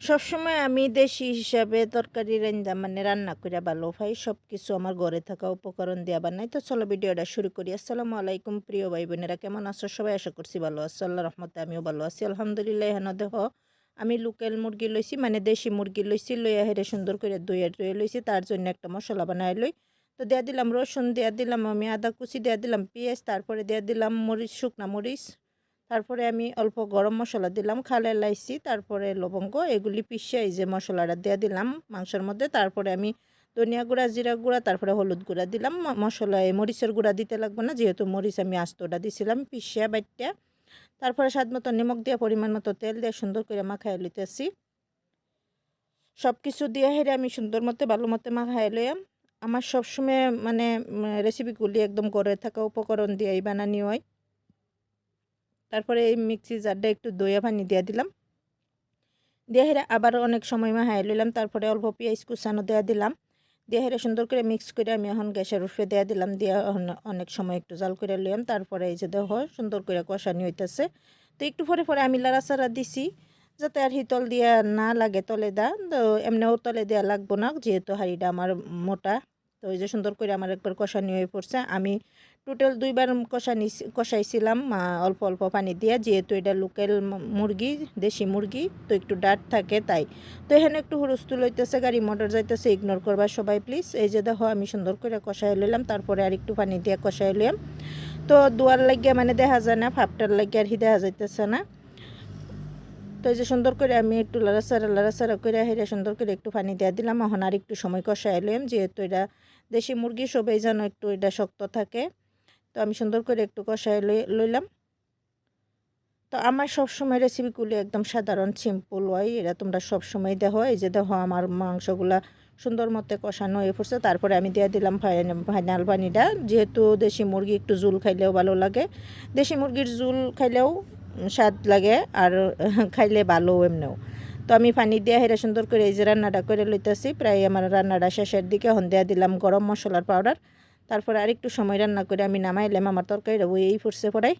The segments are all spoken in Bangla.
সবসময় আমি দেশি হিসাবে তরকারি রান্না করে ভালো পাই। সবকিছু আমার ঘরে থাকা উপকরণ দিয়ে বানাই। তো চলো ভিডিওটা শুরু করি। আসসালামু আলাইকুম প্রিয় ভাই বোনেরা, কেমন আছো সবাই? আশা করছি ভালো আছো। আল্লাহর রহমতে আমিও ভালো আছি আলহামদুলিল্লাহ। হেন দেখো আমি লোকাল মুরগি লইছি, মানে দেশি মুরগি লইছি। লইয়া হেরে সুন্দর করে ধুয়ে টুয়ে লইছি। তার জন্য একটা মশলা বানাই লই। তো দেয়া দিলাম রসুন, দেয়া দিলাম আমি আদা কুচি, দেয়া দিলাম পেঁয়াজ, তারপরে দেয়া দিলাম মরিচ, শুকনা মরিচ। তারপরে আমি অল্প গরম মশলা দিলাম, খালে এলাইচি, তারপরে লবঙ্গ, এগুলি পিষে এই যে মশলাটা দিয়ে দিলাম মাংসের মধ্যে। তারপরে আমি ধনিয়া গুঁড়া, জিরা গুঁড়া, তারপরে হলুদ গুঁড়া দিলাম। মশলায় মরিচের গুঁড়া দিতে লাগবে না, যেহেতু মরিচ আমি আস্তটা দিছিলাম পিষে বাইটটা। তারপরে স্বাদ মতো নিমখ দিয়ে, পরিমাণ মতো তেল দিয়ে সুন্দর করে মাখাই লইতেছি। সব কিছু দিয়ে হেরে আমি সুন্দর মতো ভালো মতো মাখাই লইয়াম। আমার সবসময় মানে রেসিপিগুলি একদম ঘরে থাকা উপকরণ দিয়েই বানানি হয়। তারপরে এই মিক্সি জারটা একটু দইয়া পানি দিয়ে দিলাম, দিয়ে হেরে আবার অনেক সময় মাহাই লইলাম। তারপরে অল্প পেঁয়াজ কুচানো দেওয়া দিলাম, দিয়ে হেরে সুন্দর করে মিক্স করে আমি এখন গ্যাসের উপরে দেওয়া দিলাম, দিয়ে অনেক সময় একটু জাল করে লইলাম। তারপরে এই যে দেখো সুন্দর করে কষানি হইতেছে। তো একটু পরে পরে আমি লাড়াচাড়া দিছি, যাতে আর হিতল দিয়া না লাগে তলে দা। তো এমনিও তলে দেওয়া লাগবো না, যেহেতু হাঁড়িটা আমার মোটা। তো ওই যে সুন্দর করে আমার একবার কষানি হয়ে পড়ছে। আমি টোটাল 2বার কষাইছিলাম অল্প অল্প পানি দিয়ে, যেহেতু এটা লোকাল মুরগি, দেশি মুরগি, তো একটু ডাট থাকে তাই। তো এখানে একটু হুরুস্তুল হইতেছে, গাড়ি মোটর যাইতেছে, ইগনোর করবা সবাই প্লিজ। এই যে দেখো আমি সুন্দর করে কষাই লইলাম, তারপরে আর একটু পানি দিয়ে কষাই লইলাম। তো দুয়ার লাগিয়ে মানে দেখা যায় না, ভাবটার লাগিয়ে আর দেখা যাইতেছে না। তো এই যে সুন্দর করে আমি একটু লাড়াচাড়া করে হেরে সুন্দর করে একটু পানি দিয়ে দিলাম। এখন আর একটু সময় কষাই লইলাম, যেহেতু এটা দেশি মুরগি, সবাই যেন একটু এটা শক্ত থাকে। তো আমি সুন্দর করে একটু কষাই লইলাম। তো আমার সবসময় রেসিপিগুলি একদম সাধারণ সিম্পল হয়, এটা তোমরা সবসময় দেখো। এই যে দেখো আমার মাংসগুলা সুন্দর মতো কষানো হয়ে পড়ছে। তারপরে আমি দিয়ে দিলাম ফাইনাল পানিটা, যেহেতু দেশি মুরগি একটু ঝুল খাইলেও ভালো লাগে। দেশি মুরগির ঝুল খাইলেও স্বাদ লাগে, আর খাইলে ভালো এমনিও। তো আমি পানি দিয়ে হেরে সুন্দর করে এই যে রান্নাটা করে লইতেছি। প্রায় আমার রান্নাটা শেষের দিকে। এখন দিয়ে দিলাম গরম মশলার পাউডার। তারপরে আরেকটু সময় রান্না করে আমি নামাইলাম। আমার তরকারিটা এই ফুটছে পড়াই,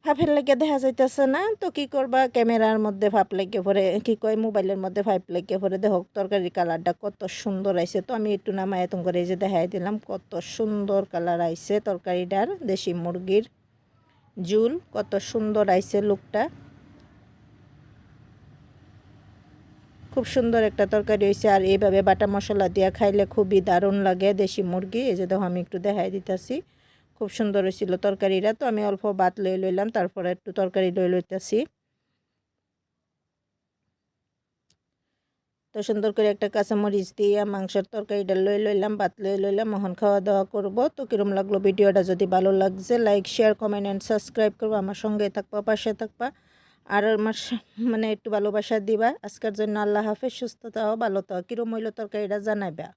ভাপের লেগে দেখা যাইতেছে না। তো কি করবা, ক্যামেরার মধ্যে ভাপ লেগে পরে, কি কয় মোবাইলের মধ্যে ভাপ লেগে পরে দেখো তরকারির কালারটা কত সুন্দর আইছে। তো আমি একটু নামাই এত করে এই যে দেখাই দিলাম, কত সুন্দর কালার আইছে তরকারিটার। দেশি মুরগির ঝুল কত সুন্দর আইছে লুকটা, খুব সুন্দর একটা তরকারি হয়েছে। আর এইভাবে বাটা মশলা দিয়া খাইলে খুবই দারুণ লাগে দেশি মুরগি। এই যে দেখো আমি একটু দেখাই দিতেছি, খুব সুন্দর হয়েছিল তরকারিটা। তো আমি অল্প ভাত লইলাম, তারপরে একটু তরকারি লইতেছি। তো সুন্দর করে একটা কাঁচামরিচ দিয়ে মাংসের তরকারিটা লইলাম, ভাত লইলাম। এখন খাওয়া দাওয়া করব। তো কিরম লাগলো ভিডিওটা? যদি ভালো লাগছে like, share, comment and subscribe করবো। আমার সঙ্গে থাকবা, পাশে থাকবা, আর আমার মানে একটু ভালোবাসা দিবা। আজকের জন্য আল্লাহ হাফেজ, সুস্থ থাও, ভালো থাও। কিরম হইলো তরকারিটা জানাইবা।